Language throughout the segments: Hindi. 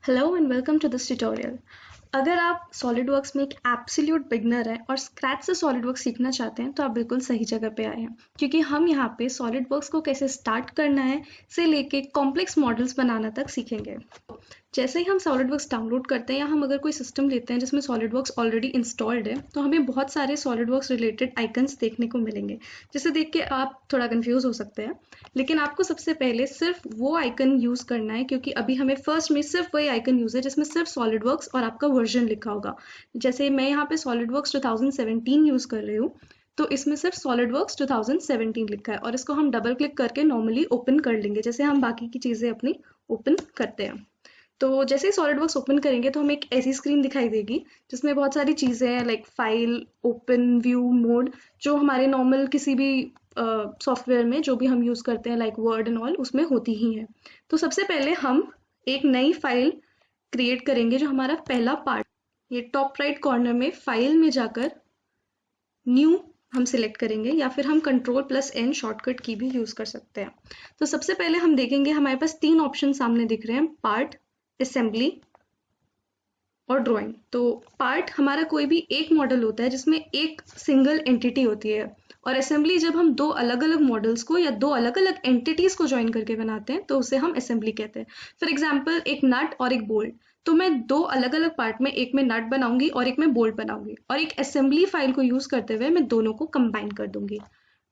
Hello and welcome to this tutorial. अगर आप सॉलिडवर्क्स में एक एब्सोल्यूट बिगनर हैं और स्क्रैच से सॉलिडवर्क्स सीखना चाहते हैं तो आप बिल्कुल सही जगह पे आए हैं, क्योंकि हम यहाँ पे सॉलिडवर्क्स को कैसे स्टार्ट करना है से लेके कॉम्प्लेक्स मॉडल्स बनाना तक सीखेंगे। जैसे ही हम सॉलिडवर्क्स डाउनलोड करते हैं या हम अगर कोई सिस्टम लेते हैं जिसमें सॉलिडवर्क्स ऑलरेडी इंस्टॉल्ड है तो हमें बहुत सारे सॉलिडवर्क्स रिलेटेड आइकन्स देखने को मिलेंगे, जिसे देख के आप थोड़ा कंफ्यूज हो सकते हैं। लेकिन आपको सबसे पहले सिर्फ वो आइकन यूज़ करना है, क्योंकि अभी हमें फर्स्ट में सिर्फ वही आइकन यूज़ है जिसमें सिर्फ सॉलिडवर्क्स और आपका वर्जन लिखा होगा। जैसे मैं यहाँ पे सॉलिडवर्क्स 2017 यूज़ कर रही हूँ, तो इसमें सिर्फ सॉलिडवर्क्स 2017 लिखा है और इसको हम डबल क्लिक करके नॉर्मली ओपन कर लेंगे जैसे हम बाकी की चीज़ें अपनी ओपन करते हैं। तो जैसे ही सॉलिडवर्क्स ओपन करेंगे तो हमें एक ऐसी स्क्रीन दिखाई देगी जिसमें बहुत सारी चीज़ें हैं, like file, open, view, mode, जो हमारे नॉर्मल किसी भी सॉफ्टवेयर में जो भी हम यूज़ करते हैं लाइक वर्ड एंड ऑल उसमें होती ही हैं। तो सबसे पहले हम एक नई फाइल क्रिएट करेंगे जो हमारा पहला पार्ट, ये टॉप राइट कॉर्नर में फाइल में जाकर न्यू हम सिलेक्ट करेंगे या फिर हम Ctrl+N शॉर्टकट की भी यूज़ कर सकते हैं। तो सबसे पहले हम देखेंगे हमारे पास तीन ऑप्शन सामने दिख रहे हैं, पार्ट, असेंबली और ड्राइंग। तो पार्ट हमारा कोई भी एक मॉडल होता है जिसमें एक सिंगल एंटिटी होती है, और असेंबली जब हम दो अलग अलग मॉडल्स को या दो अलग अलग एंटिटीज को ज्वाइन करके बनाते हैं तो उसे हम असेंबली कहते हैं। फॉर एग्जाम्पल एक नट और एक बोल्ट, तो मैं दो अलग अलग पार्ट में एक में नट बनाऊंगी और एक में बोल्ट बनाऊंगी, और एक असेंबली फाइल को यूज करते हुए मैं दोनों को कंबाइन कर दूंगी।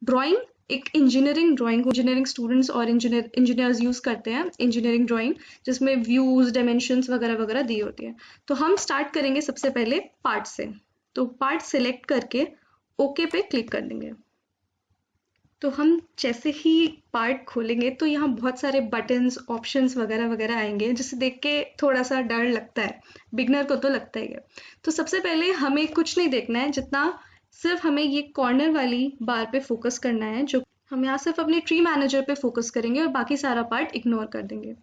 ड्राइंग एक इंजीनियरिंग स्टूडेंट्स और इंजीनियर्स यूज करते हैं, इंजीनियरिंग ड्राइंग जिसमें व्यूज, डायमेंशंस वगैरह वगैरह दी होती है। तो हम स्टार्ट करेंगे सबसे पहले पार्ट से। तो पार्ट सिलेक्ट करके ओके पे क्लिक कर देंगे। तो हम जैसे ही पार्ट खोलेंगे तो यहाँ बहुत सारे बटन्स, ऑप्शंस वगैरह वगैरह आएंगे जिसे देख के थोड़ा सा डर लगता है, बिगनर को तो लगता ही है। तो सबसे पहले हमें कुछ नहीं देखना है, जितना सिर्फ हमें ये कॉर्नर वाली बार पे फोकस करना है, जो हम यहाँ सिर्फ अपने ट्री मैनेजर पे फोकस करेंगे और बाकी सारा पार्ट इग्नोर कर देंगे।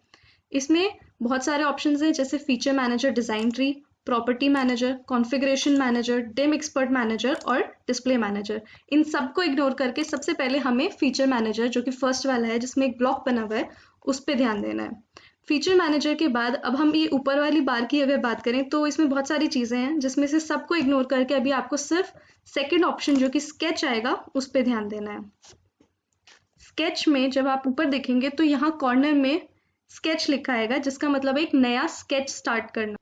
इसमें बहुत सारे ऑप्शंस हैं जैसे feature manager, design tree, property manager, configuration manager, dim expert manager और डिस्प्ले मैनेजर। इन सबको इग्नोर करके सबसे पहले हमें फीचर मैनेजर, जो कि फर्स्ट वाला है जिसमें एक ब्लॉक बना हुआ है, उस पर ध्यान देना है। फीचर मैनेजर के बाद अब हम ये ऊपर वाली बार की अगर बात करें तो इसमें बहुत सारी चीज़ें हैं जिसमें से सबको इग्नोर करके अभी आपको सिर्फ सेकेंड ऑप्शन जो कि स्केच आएगा उस पर ध्यान देना है। स्केच में जब आप ऊपर देखेंगे तो यहाँ कॉर्नर में स्केच लिखा आएगा, जिसका मतलब है एक नया स्केच स्टार्ट करना।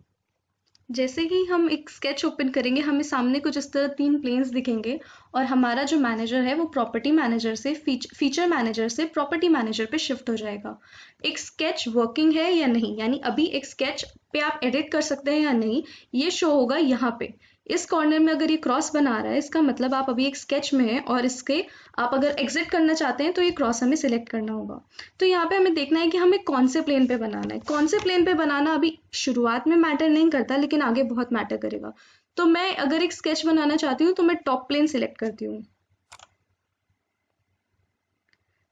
जैसे ही हम एक स्केच ओपन करेंगे हमें सामने कुछ इस तरह तीन प्लेन्स दिखेंगे, और हमारा जो मैनेजर है वो प्रॉपर्टी मैनेजर से फीचर मैनेजर से प्रॉपर्टी मैनेजर पे शिफ्ट हो जाएगा। एक स्केच वर्किंग है या नहीं, यानी अभी एक स्केच पे आप एडिट कर सकते हैं या नहीं, ये शो होगा यहाँ पे। इस कॉर्नर में अगर ये क्रॉस बना रहा है इसका मतलब आप अभी एक स्केच में हैं, और इसके आप अगर एग्जिट करना चाहते हैं तो ये क्रॉस हमें सिलेक्ट करना होगा। तो यहाँ पे हमें देखना है कि हमें कौन से प्लेन पे बनाना है। कौन से प्लेन पे बनाना अभी शुरुआत में मैटर नहीं करता, लेकिन आगे बहुत मैटर करेगा। तो मैं अगर एक स्केच बनाना चाहती हूँ तो मैं टॉप प्लेन सिलेक्ट करती हूँ।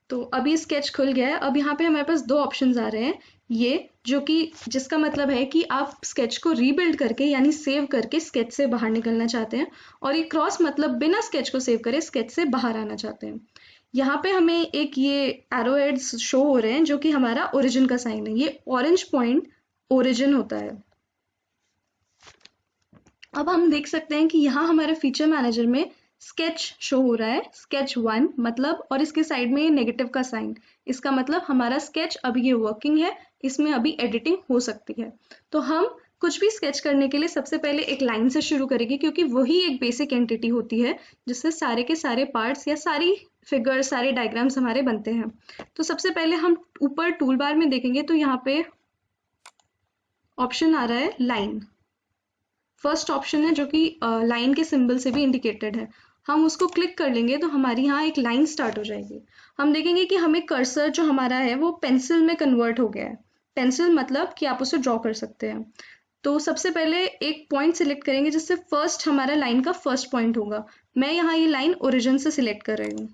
तो अभी स्केच खुल गया है। अब यहाँ पे हमारे पास दो ऑप्शंस आ रहे हैं, ये जो कि जिसका मतलब है कि आप स्केच को रीबिल्ड करके यानी सेव करके स्केच से बाहर निकलना चाहते हैं, और ये क्रॉस मतलब बिना स्केच को सेव करे स्केच से बाहर आना चाहते हैं। यहाँ पे हमें एक ये एरो हेड्स शो हो रहे हैं जो कि हमारा ओरिजिन का साइन है, ये ऑरेंज पॉइंट ओरिजिन होता है। अब हम देख सकते हैं कि यहाँ हमारे फीचर मैनेजर में स्केच शो हो रहा है, स्केच 1 मतलब, और इसके साइड में ये नेगेटिव का साइन, इसका मतलब हमारा स्केच अभी ये वर्किंग है, इसमें अभी एडिटिंग हो सकती है। तो हम कुछ भी स्केच करने के लिए सबसे पहले एक लाइन से शुरू करेंगे, क्योंकि वही एक बेसिक एंटिटी होती है जिससे सारे के सारे पार्ट्स या सारी फिगर, सारे डायग्राम्स हमारे बनते हैं। तो सबसे पहले हम ऊपर टूल बार में देखेंगे तो यहाँ पे ऑप्शन आ रहा है लाइन, फर्स्ट ऑप्शन है जो कि लाइन के सिंबल से भी इंडिकेटेड है। हम उसको क्लिक कर लेंगे तो हमारी यहाँ एक लाइन स्टार्ट हो जाएगी। हम देखेंगे कि हमें कर्सर जो हमारा है वो पेंसिल में कन्वर्ट हो गया है। पेंसिल मतलब कि आप उसे ड्रॉ कर सकते हैं। तो सबसे पहले एक पॉइंट सिलेक्ट करेंगे जिससे फर्स्ट हमारा लाइन का फर्स्ट पॉइंट होगा। मैं यहाँ ये लाइन ओरिजिन से सिलेक्ट कर रही हूँ,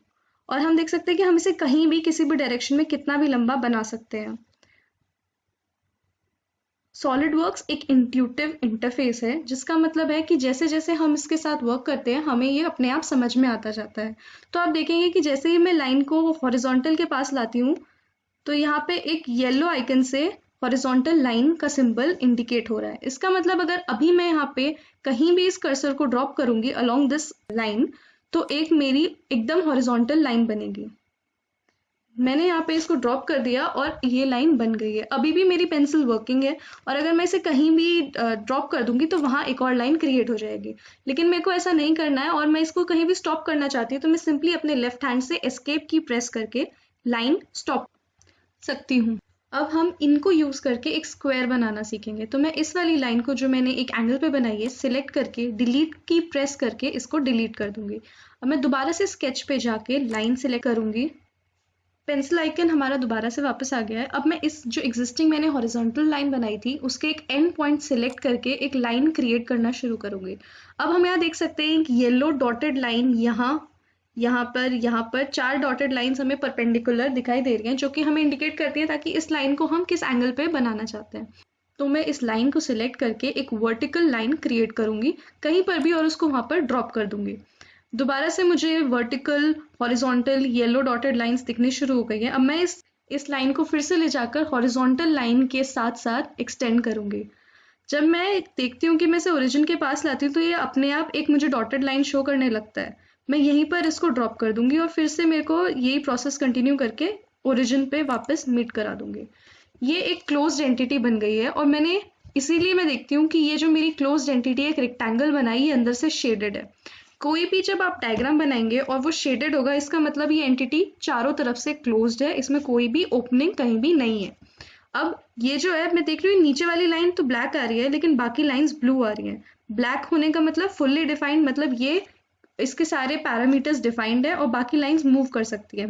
और हम देख सकते हैं कि हम इसे कहीं भी किसी भी डायरेक्शन में कितना भी लंबा बना सकते हैं। सॉलिडवर्क्स एक इंट्यूटिव इंटरफेस है, जिसका मतलब है कि जैसे जैसे हम इसके साथ वर्क करते हैं हमें ये अपने आप समझ में आता जाता है। तो आप देखेंगे कि जैसे ही मैं लाइन को हॉरिजॉन्टल के पास लाती हूँ तो यहाँ पे एक येलो आइकन से हॉरिजॉन्टल लाइन का सिंबल इंडिकेट हो रहा है। इसका मतलब अगर अभी मैं यहाँ पे कहीं भी इस कर्सर को ड्रॉप करूंगी अलोंग दिस लाइन, तो एक मेरी एकदम हॉरिजॉन्टल लाइन बनेगी। मैंने यहाँ पे इसको ड्रॉप कर दिया और ये लाइन बन गई है। अभी भी मेरी पेंसिल वर्किंग है, और अगर मैं इसे कहीं भी ड्रॉप कर दूंगी तो वहाँ एक और लाइन क्रिएट हो जाएगी। लेकिन मेरे को ऐसा नहीं करना है, और मैं इसको कहीं भी स्टॉप करना चाहती हूँ तो मैं सिंपली अपने लेफ्ट हैंड से एस्केप की प्रेस करके लाइन स्टॉप सकती हूँ। अब हम इनको यूज करके एक स्क्वायर बनाना सीखेंगे। तो मैं इस वाली लाइन को, जो मैंने एक एंगल पे बनाई है, सिलेक्ट करके डिलीट की प्रेस करके इसको डिलीट कर दूंगी। अब मैं दोबारा से स्केच पे जाके लाइन सिलेक्ट करूंगी। पेंसिल आइकन हमारा दोबारा से वापस आ गया है। अब मैं इस जो एग्जिस्टिंग मैंने हॉरिजॉन्टल लाइन बनाई थी उसके एक एंड पॉइंट सिलेक्ट करके एक लाइन क्रिएट करना शुरू करूंगी। अब हम यहाँ देख सकते हैं एक येलो डॉटेड लाइन यहाँ पर 4 डॉटेड लाइंस हमें परपेंडिकुलर दिखाई दे रही हैं, जो कि हमें इंडिकेट करती हैं ताकि इस लाइन को हम किस एंगल पे बनाना चाहते हैं। तो मैं इस लाइन को सिलेक्ट करके एक वर्टिकल लाइन क्रिएट करूंगी कहीं पर भी, और उसको वहां पर ड्रॉप कर दूंगी। दोबारा से मुझे vertical, horizontal, yellow dotted lines दिखनी शुरू हो गई है। अब मैं इस लाइन को फिर से ले जाकर हॉरिजॉन्टल लाइन के साथ साथ एक्सटेंड करूंगी। जब मैं देखती हूँ कि मैं इसे ओरिजिन के पास लाती हूँ तो ये अपने आप एक मुझे डॉटेड लाइन शो करने लगता है। मैं यहीं पर इसको ड्रॉप कर दूंगी और फिर से मेरे को यही प्रोसेस कंटिन्यू करके ओरिजिन पे वापस मीट करा दूंगी। ये एक क्लोज्ड एंटिटी बन गई है, और मैंने इसीलिए मैं देखती हूँ कि ये जो मेरी क्लोज्ड एंटिटी है, एक रेक्टेंगल बनाई है, अंदर से शेडेड है। कोई भी जब आप डायग्राम बनाएंगे और वो शेडेड होगा, इसका मतलब ये एंटिटी चारों तरफ से क्लोज्ड है, इसमें कोई भी ओपनिंग कहीं भी नहीं है। अब ये जो है, मैं देख रही हूँ नीचे वाली लाइन तो ब्लैक आ रही है लेकिन बाकी लाइंस ब्लू आ रही हैं। ब्लैक होने का मतलब फुल्ली डिफाइंड, मतलब ये इसके सारे पैरामीटर्स डिफाइंड है और बाकी लाइंस मूव कर सकती है।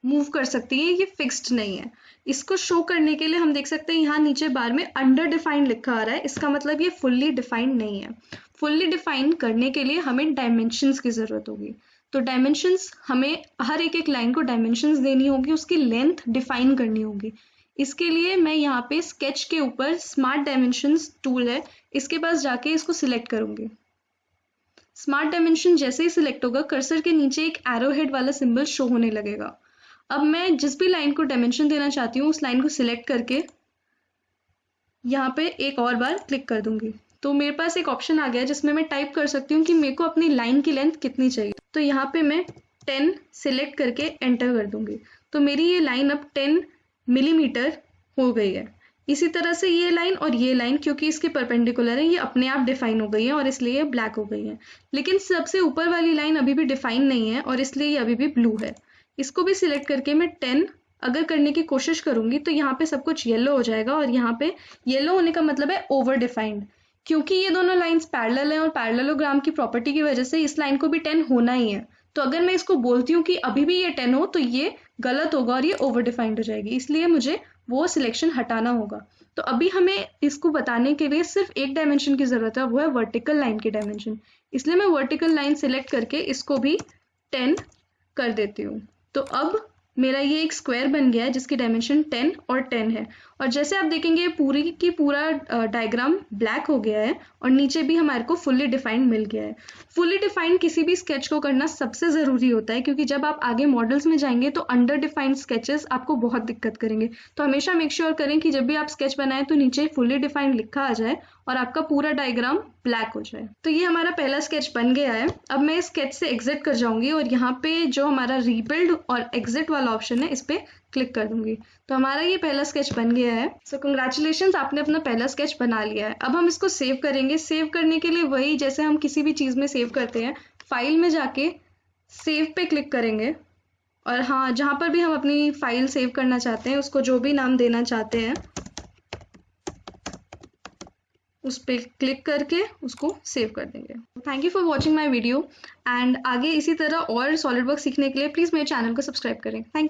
मूव कर सकती है, ये फिक्स्ड नहीं है। इसको शो करने के लिए हम देख सकते हैं यहाँ नीचे बार में अंडर डिफाइंड लिखा आ रहा है, इसका मतलब ये फुल्ली डिफाइंड नहीं है। फुल्ली डिफाइंड करने के लिए हमें डायमेंशंस की जरूरत होगी। तो डायमेंशंस, हमें हर एक एक लाइन को डायमेंशंस देनी होगी, उसकी लेंथ डिफाइन करनी होगी। इसके लिए मैं यहाँ पे स्केच के ऊपर स्मार्ट डायमेंशंस टूल है, इसके पास जाके इसको सिलेक्ट करूंगी। स्मार्ट डायमेंशन जैसे ही सिलेक्ट होगा, कर्सर के नीचे एक एरो हेड वाला सिंबल शो होने लगेगा। अब मैं जिस भी लाइन को डायमेंशन देना चाहती हूँ उस लाइन को सिलेक्ट करके यहाँ पे एक और बार क्लिक कर दूंगी। तो मेरे पास एक ऑप्शन आ गया है जिसमें मैं टाइप कर सकती हूँ कि मेरे को अपनी लाइन की लेंथ कितनी चाहिए। तो यहाँ पे मैं 10 सिलेक्ट करके एंटर कर दूंगी। तो मेरी ये लाइन अब 10 मिलीमीटर हो गई है। इसी तरह से ये लाइन और ये लाइन, क्योंकि इसके परपेंडिकुलर है, ये अपने आप डिफाइन हो गई है और इसलिए ये ब्लैक हो गई है। लेकिन सबसे ऊपर वाली लाइन अभी भी डिफाइन नहीं है और इसलिए ये अभी भी ब्लू है। इसको भी सिलेक्ट करके मैं 10 अगर करने की कोशिश करूंगी तो यहाँ पे सब कुछ येलो हो जाएगा, और यहाँ पे येलो होने का मतलब है ओवर डिफाइंड। क्योंकि ये दोनों लाइंस पैरेलल हैं और पैरेललोग्राम की प्रॉपर्टी की वजह से इस लाइन को भी 10 होना ही है। तो अगर मैं इसको बोलती हूँ कि अभी भी ये 10 हो तो ये गलत होगा और ये ओवर डिफाइंड हो जाएगी, इसलिए मुझे वो सिलेक्शन हटाना होगा। तो अभी हमें इसको बताने के लिए सिर्फ एक डायमेंशन की जरूरत है, वो है वर्टिकल लाइन की डायमेंशन। इसलिए मैं वर्टिकल लाइन सिलेक्ट करके इसको भी 10 कर देती हूँ। तो अब मेरा ये एक स्क्वायर बन गया है जिसकी डायमेंशन 10 और 10 है। और जैसे आप देखेंगे पूरी की पूरा डायग्राम ब्लैक हो गया है और नीचे भी हमारे को फुल्ली डिफाइंड मिल गया है। फुल्ली डिफाइंड किसी भी स्केच को करना सबसे ज़रूरी होता है, क्योंकि जब आप आगे मॉडल्स में जाएंगे तो अंडर डिफाइंड स्केचेस आपको बहुत दिक्कत करेंगे। तो हमेशा मेक श्योर करें कि जब भी आप स्केच बनाएं तो नीचे फुल्ली डिफाइंड लिखा आ जाए और आपका पूरा डायग्राम ब्लैक हो जाए। तो ये हमारा पहला स्केच बन गया है। अब मैं इस स्केच से एग्जिट कर जाऊंगी और यहाँ पे जो हमारा रीबिल्ड और एग्जिट वाला ऑप्शन है इस पे क्लिक कर दूंगी। तो हमारा ये पहला स्केच बन गया है। सो कंग्रेचुलेशंस, आपने अपना पहला स्केच बना लिया है। अब हम इसको सेव करेंगे। सेव करने के लिए वही जैसे हम किसी भी चीज़ में सेव करते हैं, फाइल में जाके सेव पे क्लिक करेंगे, और हाँ, जहाँ पर भी हम अपनी फाइल सेव करना चाहते हैं उसको जो भी नाम देना चाहते हैं उस पर क्लिक करके उसको सेव कर देंगे। Thank you for watching my video, and आगे इसी तरह और सॉलिडवर्क्स सीखने के लिए प्लीज़ मेरे चैनल को सब्सक्राइब करें। थैंक